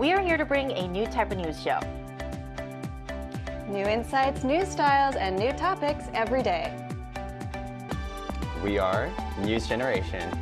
We are here to bring a new type of news show. New insights, new styles, and new topics every day. We are News Generation.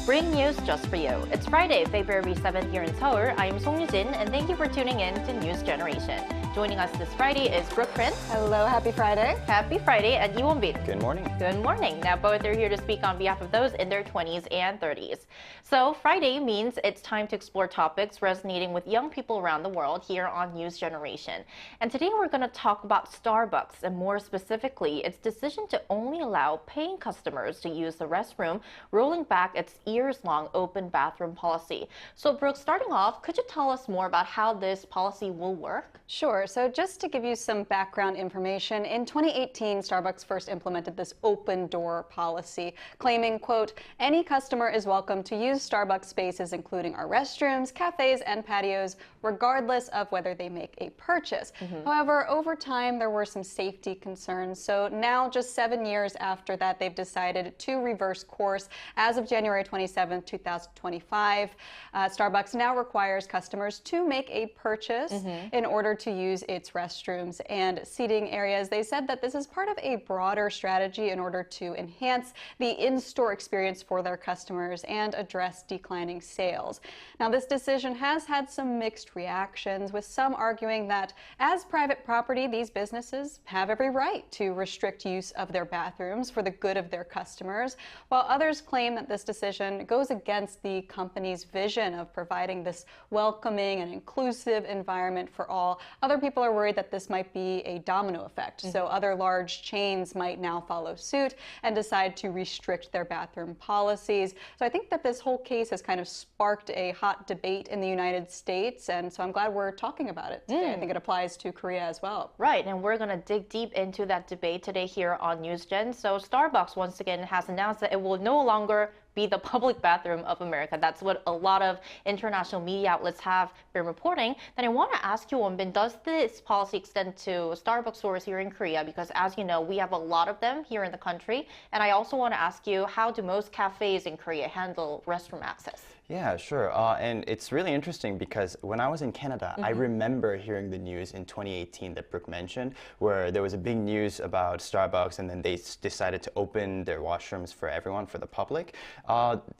Bring news just for you. It's Friday, February 7th here in Seoul. I'm Song Yujin, and thank you for tuning in to News Generation. Joining us this Friday is Brooke Prince. Hello, happy Friday. Happy Friday, and Lee Won-bin. Good morning. Good morning. Now, both are here to speak on behalf of those in their 20s and 30s. So, Friday means it's time to explore topics resonating with young people around the world here on News Generation. And today we're going to talk about Starbucks, and more specifically, its decision to only allow paying customers to use the restroom, rolling back its years-long open bathroom policy. So, Brooke, starting off, could you tell us more about how this policy will work? Sure. So just to give you some background information, in 2018, Starbucks first implemented this open door policy, claiming, quote, any customer is welcome to use Starbucks spaces, including our restrooms, cafes, and patios, regardless of whether they make a purchase. However, over time, there were some safety concerns. So now, just 7 years after that, they've decided to reverse course. As of January 27, 2025, Starbucks now requires customers to make a purchase in order to use its restrooms and seating areas. They said that this is part of a broader strategy in order to enhance the in-store experience for their customers and address declining sales. Now, this decision has had some mixed reactions, with some arguing that as private property, these businesses have every right to restrict use of their bathrooms for the good of their customers, while others claim that this decision goes against the company's vision of providing this welcoming and inclusive environment for all. Other people are worried that this might be a domino effect, so other large chains might now follow suit and decide to restrict their bathroom policies. So I think that this whole case has kind of sparked a hot debate in the United States, and so I'm glad we're talking about it today. I think it applies to Korea as well. Right, and we're going to dig deep into that debate today here on NewsGen. So Starbucks once again has announced that it will no longer be the public bathroom of America. That's what a lot of international media outlets have been reporting. Then I want to ask you, Won-bin, does this policy extend to Starbucks stores here in Korea? Because as you know, we have a lot of them here in the country. And I also want to ask you, how do most cafes in Korea handle restroom access? Yeah, sure. And it's really interesting because when I was in Canada, I remember hearing the news in 2018 that Brooke mentioned, where there was a big news about Starbucks and then they decided to open their washrooms for everyone, for the public.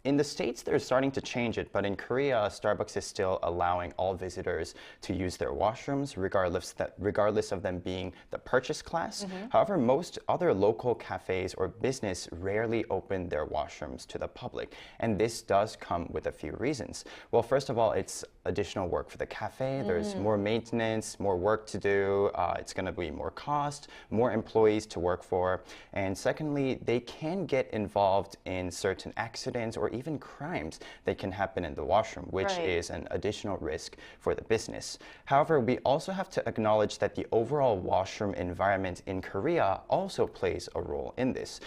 In the States, they're starting to change it, but in Korea, Starbucks is still allowing all visitors to use their washrooms, regardless of them being the purchase class. However, most other local cafes or business rarely open their washrooms to the public, and this does come with a few reasons. Well, first of all, it's additional work for the cafe. There's more maintenance, more work to do. It's going to be more cost, more employees to work for. And secondly, they can get involved in certain accidents or even crimes that can happen in the washroom, which is an additional risk for the business. However, we also have to acknowledge that the overall washroom environment in Korea also plays a role in this.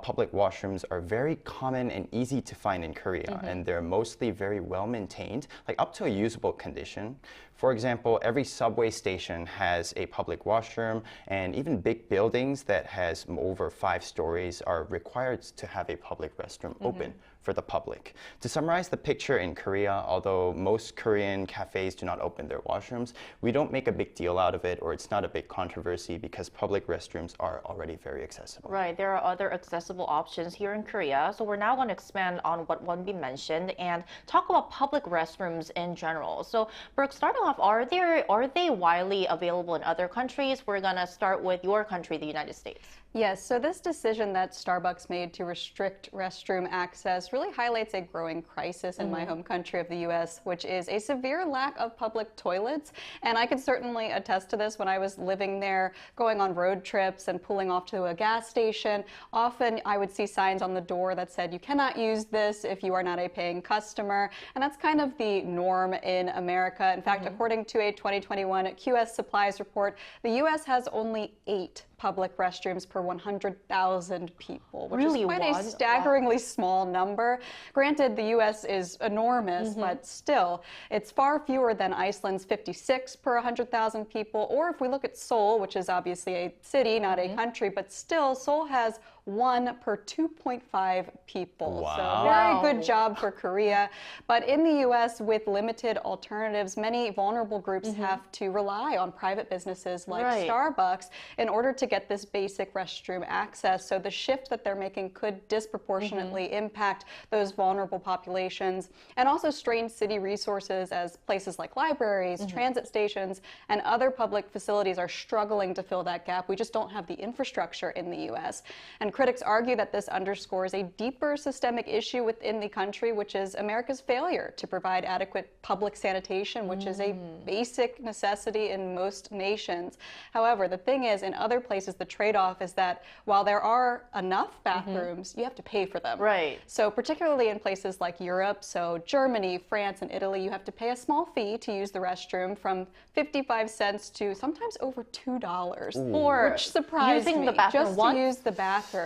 Public washrooms are very common and easy to find in Korea, and they're mostly very well maintained, like up to a usable condition. For example, every subway station has a public washroom, and even big buildings that has over 5 stories are required to have a public restroom open for the public. To summarize the picture in Korea, although most Korean cafes do not open their washrooms, we don't make a big deal out of it, or it's not a big controversy because public restrooms are already very accessible. Right, there are other accessible options here in Korea. So we're now going to expand on what Won-bin mentioned and talk about public restrooms in general. So Brooke, starting off, are they widely available in other countries? We're going to start with your country, the United States. Yes, so this decision that Starbucks made to restrict restroom access really highlights a growing crisis in my home country of the U.S., which is a severe lack of public toilets. And I can certainly attest to this. When I was living there, going on road trips and pulling off to a gas station, often I would see signs on the door that said, you cannot use this if you are not a paying customer. And that's kind of the norm in America. In fact, according to a 2021 QS Supplies report, the U.S. has only 8 public restrooms per 100,000 people, which Really, is quite one? a staggeringly small number. Granted, the U.S. is enormous, but still, it's far fewer than Iceland's 56 per 100,000 people. Or if we look at Seoul, which is obviously a city, not a country, but still, Seoul has 1 per 2.5 people. Wow. So very good job for Korea. But in the U.S., with limited alternatives, many vulnerable groups have to rely on private businesses like Starbucks in order to get this basic restroom access. So the shift that they're making could disproportionately impact those vulnerable populations and also strain city resources as places like libraries, transit stations, and other public facilities are struggling to fill that gap. We just don't have the infrastructure in the U.S. And critics argue that this underscores a deeper systemic issue within the country, which is America's failure to provide adequate public sanitation, which is a basic necessity in most nations. However, the thing is, in other places, the trade-off is that while there are enough bathrooms, you have to pay for them. Right. So particularly in places like Europe, so Germany, France, and Italy, you have to pay a small fee to use the restroom from 55 cents to sometimes over $2, which surprised Using me, the bathroom just once? to use the bathroom.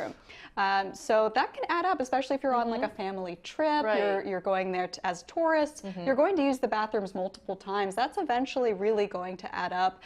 So that can add up, especially if you're on like a family trip, Right. you're going there as tourists, you're going to use the bathrooms multiple times. That's eventually really going to add up.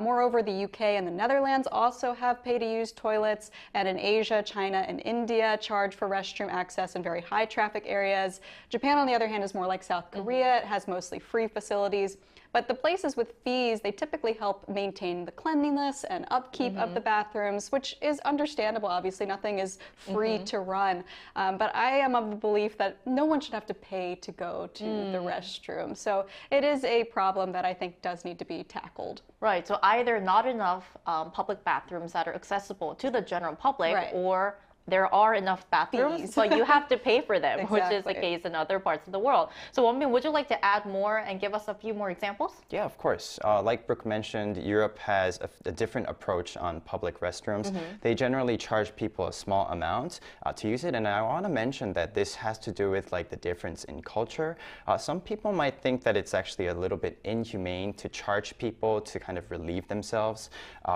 Moreover, the UK and the Netherlands also have pay-to-use toilets, and in Asia, China, and India charge for restroom access in very high traffic areas. Japan, on the other hand, is more like South Korea. It has mostly free facilities. But the places with fees, they typically help maintain the cleanliness and upkeep of the bathrooms, which is understandable. Obviously, nothing is free to run. But I am of the belief that no one should have to pay to go to the restroom. So it is a problem that I think does need to be tackled. Right. So either not enough public bathrooms that are accessible to the general public, Right. or there are enough bathrooms, Fees. but you have to pay for them, which is the Exactly. case in other parts of the world. So, Wonbin, would you like to add more and give us a few more examples? Yeah, of course. Like Brooke mentioned, Europe has a different approach on public restrooms. They generally charge people a small amount to use it, and I want to mention that this has to do with like the difference in culture. Some people might think that it's actually a little bit inhumane to charge people to kind of relieve themselves,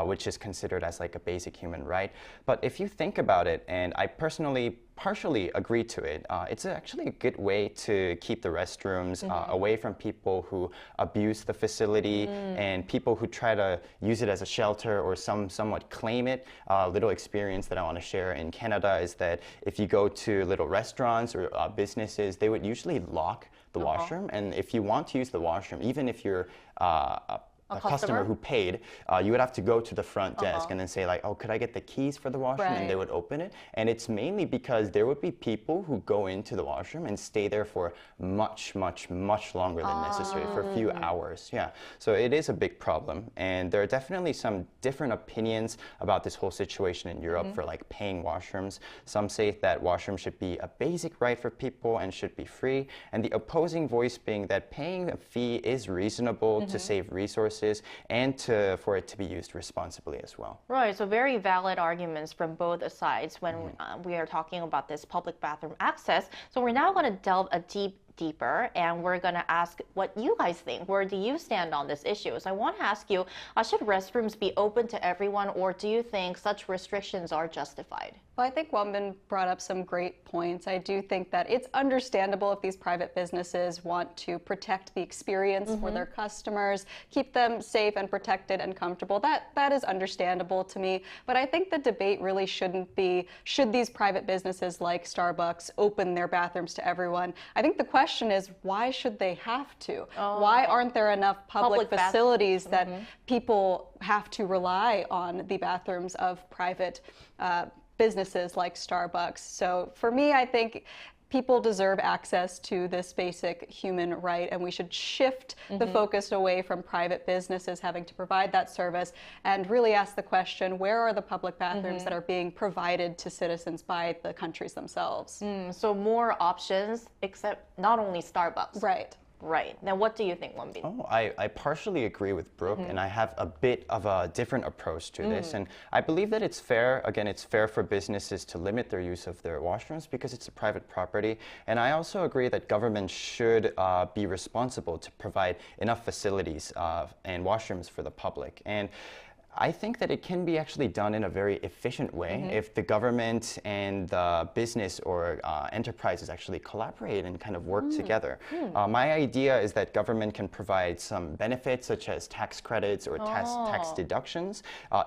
which is considered as like a basic human right. But if you think about it, and I personally partially agree to it. It's actually a good way to keep the restrooms away from people who abuse the facility and people who try to use it as a shelter or somewhat claim it. A little experience that I want to share in Canada is that if you go to little restaurants or businesses, they would usually lock the washroom. And if you want to use the washroom, even if you're a customer who paid, you would have to go to the front desk and then say like, oh, could I get the keys for the washroom? And they would open it. And it's mainly because there would be people who go into the washroom and stay there for much, much, much longer than necessary, for a few hours. Yeah. So it is a big problem. And there are definitely some different opinions about this whole situation in Europe for like paying washrooms. Some say that washrooms should be a basic right for people and should be free. And the opposing voice being that paying a fee is reasonable to save resources and for it to be used responsibly as well. Right, so very valid arguments from both sides when we are talking about this public bathroom access. So we're now going to delve deeper, and we're going to ask what you guys think. Where do you stand on this issue? So I want to ask you, should restrooms be open to everyone, or do you think such restrictions are justified? Well, I think Wonbin brought up some great points. I do think that it's understandable if these private businesses want to protect the experience for their customers, keep them safe and protected and comfortable. That is understandable to me. But I think the debate really shouldn't be, should these private businesses like Starbucks open their bathrooms to everyone? I think the question is, why should they have to? Why aren't there enough public facilities that people have to rely on the bathrooms of private businesses like Starbucks? So for me, I think people deserve access to this basic human right, and we should shift the focus away from private businesses having to provide that service and really ask the question, where are the public bathrooms that are being provided to citizens by the countries themselves? So more options, except not only Starbucks. Right. Right. Now, what do you think, Wonbin? Oh, I partially agree with Brooke, and I have a bit of a different approach to this. And I believe that it's fair, again, it's fair for businesses to limit their use of their washrooms because it's a private property. And I also agree that government should be responsible to provide enough facilities and washrooms for the public. And I think that it can be actually done in a very efficient way if the government and the business or enterprises actually collaborate and kind of work together. My idea is that government can provide some benefits such as tax credits or tax deductions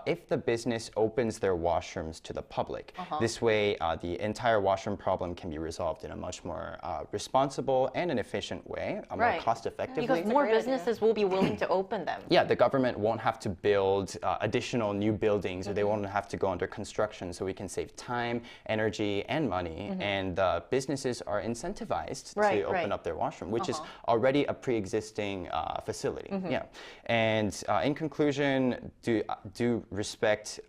if the business opens their washrooms to the public. This way, the entire washroom problem can be resolved in a much more responsible and an efficient way, more cost-effectively. Because more businesses will be willing to open them. Yeah, the government won't have to build additional new buildings, or they won't have to go under construction, so we can save time, energy, and money. And businesses are incentivized to open up their washroom, which is already a pre-existing facility. Yeah, and in conclusion, do respect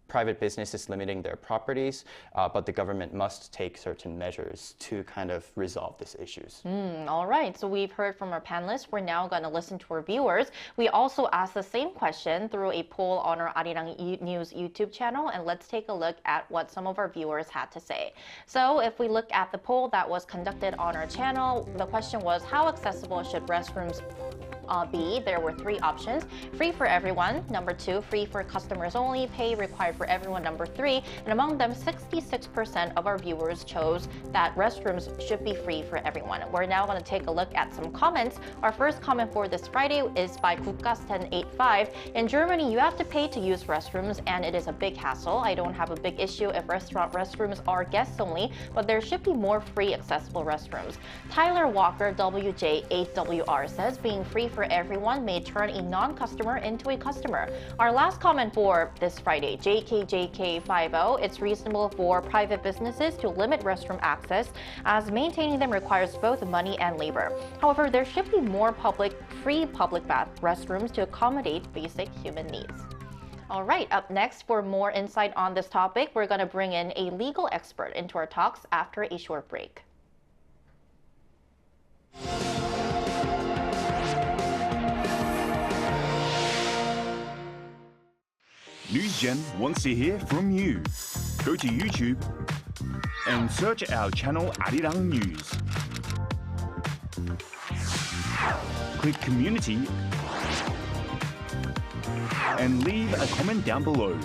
private businesses limiting their properties, but the government must take certain measures to kind of resolve these issues. All right, so we've heard from our panelists. We're now going to listen to our viewers. We also asked the same question through a poll on our Arirang News YouTube channel, and let's take a look at what some of our viewers had to say. So if we look at the poll that was conducted on our channel, the question was, how accessible should restrooms be? There were 3 options. Free for everyone. Number 2, free for customers only. Pay required for everyone. Number 3. And among them, 66% of our viewers chose that restrooms should be free for everyone. We're now going to take a look at some comments. Our first comment for this Friday is by Kukas1085. In Germany, you have to pay to use restrooms, and it is a big hassle. I don't have a big issue if restaurant restrooms are guests only, but there should be more free accessible restrooms. Tyler Walker WJ8WR says being free for everyone may turn a non-customer into a customer. Our last comment for this Friday, JKJK50, it's reasonable for private businesses to limit restroom access as maintaining them requires both money and labor. However, there should be more free public bath restrooms to accommodate basic human needs. All right, up next, for more insight on this topic, we're going to bring in a legal expert into our talks after a short break. NewsGen wants to hear from you. Go to YouTube and search our channel Arirang News. Click Community and leave a comment down below.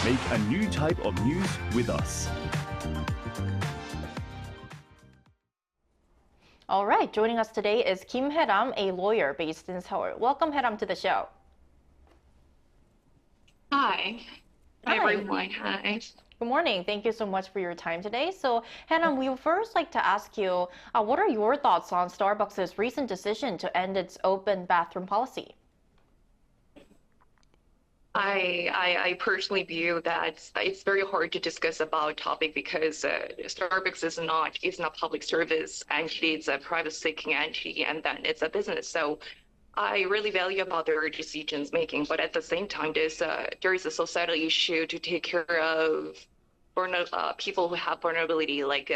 Make a new type of news with us. All right, joining us today is Kim Hae-ram, a lawyer based in Seoul. Welcome, Hae-ram, to the show. Hi. Hi, everyone. Hi. Good morning. Thank you so much for your time today. So, Hae-ram, we would first like to ask you, what are your thoughts on Starbucks' recent decision to end its open bathroom policy? I personally view that it's very hard to discuss about topic because Starbucks is not a public service entity, it's a private seeking entity, and then it's a business. So I really value about their decisions making, but at the same time, there is a societal issue to take care of people who have vulnerability, like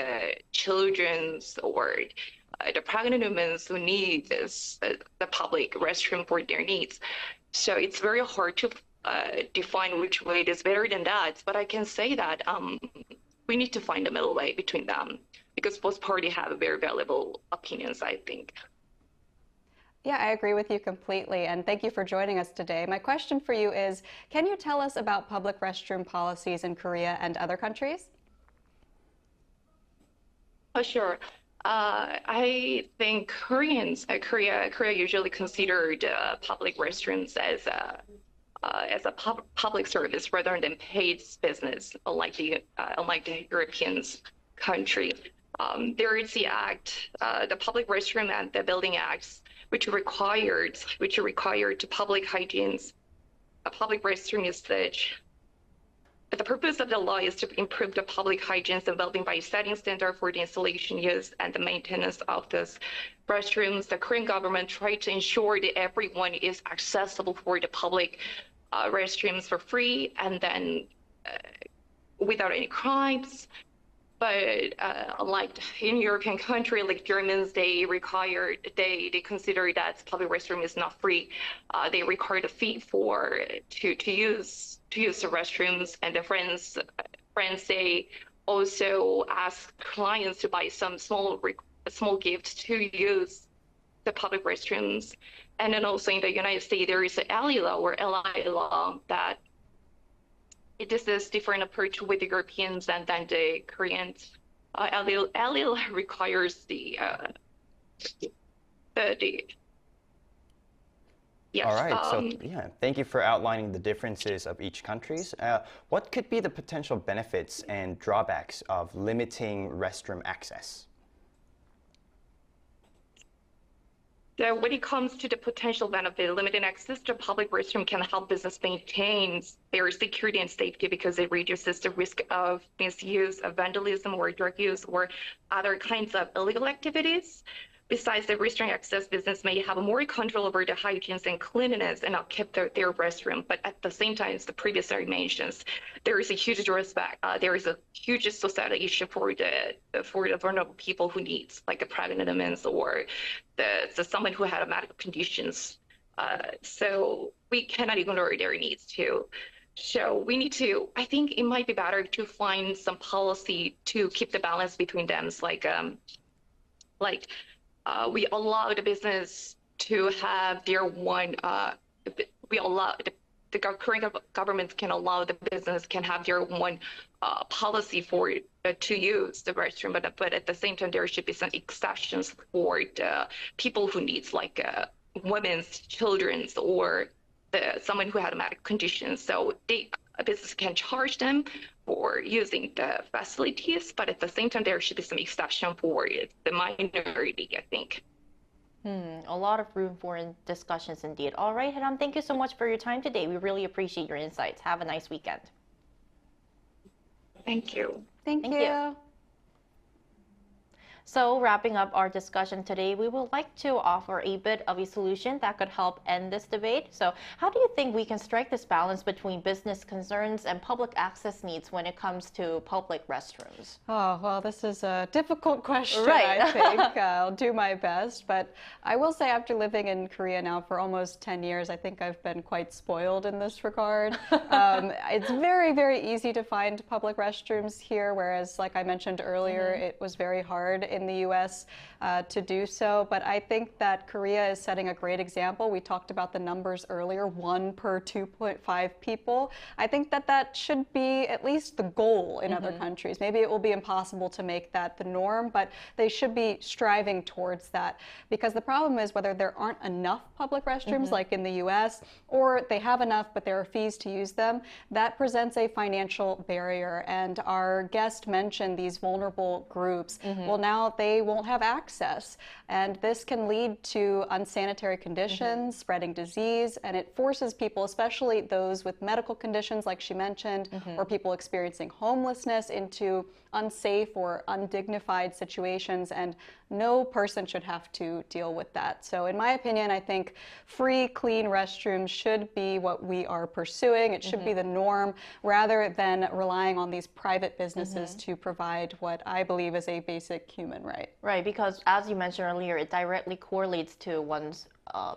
children or the pregnant women who need the public restroom for their needs. So it's very hard to define which way is better than that. But I can say that we need to find a middle way between them because both parties have very valuable opinions, I think. Yeah, I agree with you completely, and thank you for joining us today. My question for you is, can you tell us about public restroom policies in Korea and other countries? Sure. I think Korea usually considered public restrooms as a public service rather than paid business, unlike the European country. There is the act, the Public Restroom and the Building Acts, which required to public hygiene. A public restroom usage. The purpose of the law is to improve the public hygiene and well-being by setting standards for the installation, use, and the maintenance of those restrooms. The Korean government tried to ensure that everyone is accessible for the public restrooms for free and then without any crimes. But unlike in European country, like Germans, they consider that public restroom is not free. They require a fee to use the restrooms, and the friends they also ask clients to buy some small gift to use the public restrooms. And then also in the United States, there is an ALI law or LI law that this is different approach with the Europeans and then the Koreans. ALI law requires yes. All right, so yeah, thank you for outlining the differences of each countries. What could be the potential benefits and drawbacks of limiting restroom access? So when it comes to the potential benefit, limited access to public restroom can help business maintain their security and safety because it reduces the risk of misuse, of vandalism, or drug use, or other kinds of illegal activities. Besides the restricting access, business may have more control over the hygiene and cleanliness and not keep their restroom. But at the same time, as the previous mentions, there is a huge drawback. There is a huge societal issue for the vulnerable people who needs like a pregnant women or someone who had medical conditions. So we cannot ignore their needs too. So we need to. I think it might be better to find some policy to keep the balance between them. We allow the business to have their one. We allow the current government can allow the business can have their one policy for to use the restroom, but at the same time there should be some exceptions for the people who needs like women's, children's, or someone who had a medical condition. So a business can charge them for using the facilities, but at the same time, there should be some exception for the minority, I think. A lot of room for discussions indeed. All right, Haram, thank you so much for your time today. We really appreciate your insights. Have a nice weekend. Thank you. Thank you. So wrapping up our discussion today, we would like to offer a bit of a solution that could help end this debate. So how do you think we can strike this balance between business concerns and public access needs when it comes to public restrooms? Oh, well, this is a difficult question, Right. I think. I'll do my best. But I will say after living in Korea now for almost 10 years, I think I've been quite spoiled in this regard. It's very, very easy to find public restrooms here, whereas, like I mentioned earlier, it was very hard in the U.S. To do so. But I think that Korea is setting a great example. We talked about the numbers earlier, 1 per 2.5 people. I think that that should be at least the goal in other countries. Maybe it will be impossible to make that the norm, but they should be striving towards that. Because the problem is whether there aren't enough public restrooms like in the U.S., or they have enough but there are fees to use them, that presents a financial barrier. And our guest mentioned these vulnerable groups. Well, now they won't have access. And this can lead to unsanitary conditions, spreading disease, and it forces people, especially those with medical conditions like she mentioned, or people experiencing homelessness, into unsafe or undignified situations, and no person should have to deal with that. So in my opinion, I think free, clean restrooms should be what we are pursuing. It should be the norm, rather than relying on these private businesses to provide what I believe is a basic human right. Right, because as you mentioned earlier, it directly correlates to one's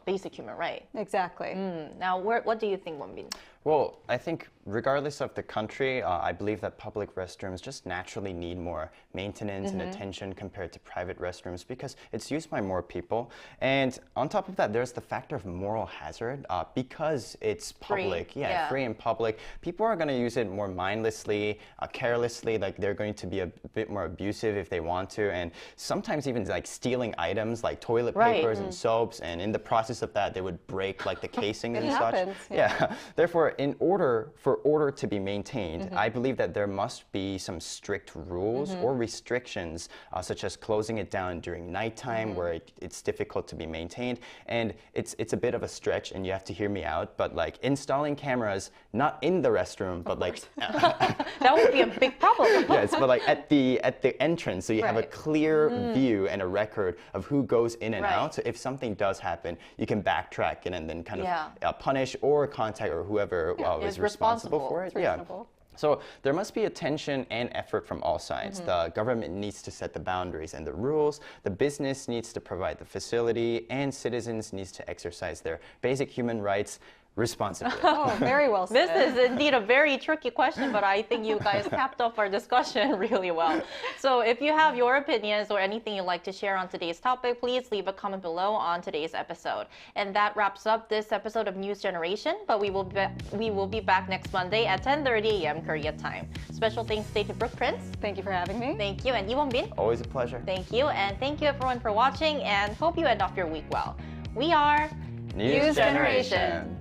basic human right. Exactly. Now, what do you think, Wonbin? Well, I think regardless of the country, I believe that public restrooms just naturally need more maintenance and attention compared to private restrooms because it's used by more people. And on top of that, there's the factor of moral hazard because it's public, free and public. People are going to use it more mindlessly, carelessly, like they're going to be a bit more abusive if they want to, and sometimes even like stealing items like toilet papers and soaps, and in the process of that, they would break like the casing and such. Happens, Therefore, in order for order to be maintained, I believe that there must be some strict rules or restrictions, such as closing it down during nighttime where it's difficult to be maintained. And it's a bit of a stretch, and you have to hear me out, but like installing cameras, not in the restroom, but like That would be a big problem. yes, but like at the entrance, so you have a clear view and a record of who goes in and out. So if something does happen, you can backtrack it and then kind of punish or contact or whoever is responsible for it. So there must be attention and effort from all sides. The government needs to set the boundaries and the rules. The business needs to provide the facility, and citizens needs to exercise their basic human rights responsibly. Oh, very well said. This is indeed a very tricky question, but I think you guys capped off our discussion really well. So if you have your opinions or anything you'd like to share on today's topic, please leave a comment below on today's episode. And that wraps up this episode of News Generation, but we will be back next Monday at 10:30 a.m. Korea time. Special thanks today to Brooke Prince. Thank you for having me. Thank you. And Iwon Bin. Always a pleasure. Thank you. And thank you everyone for watching, and hope you end off your week well. We are News Generation.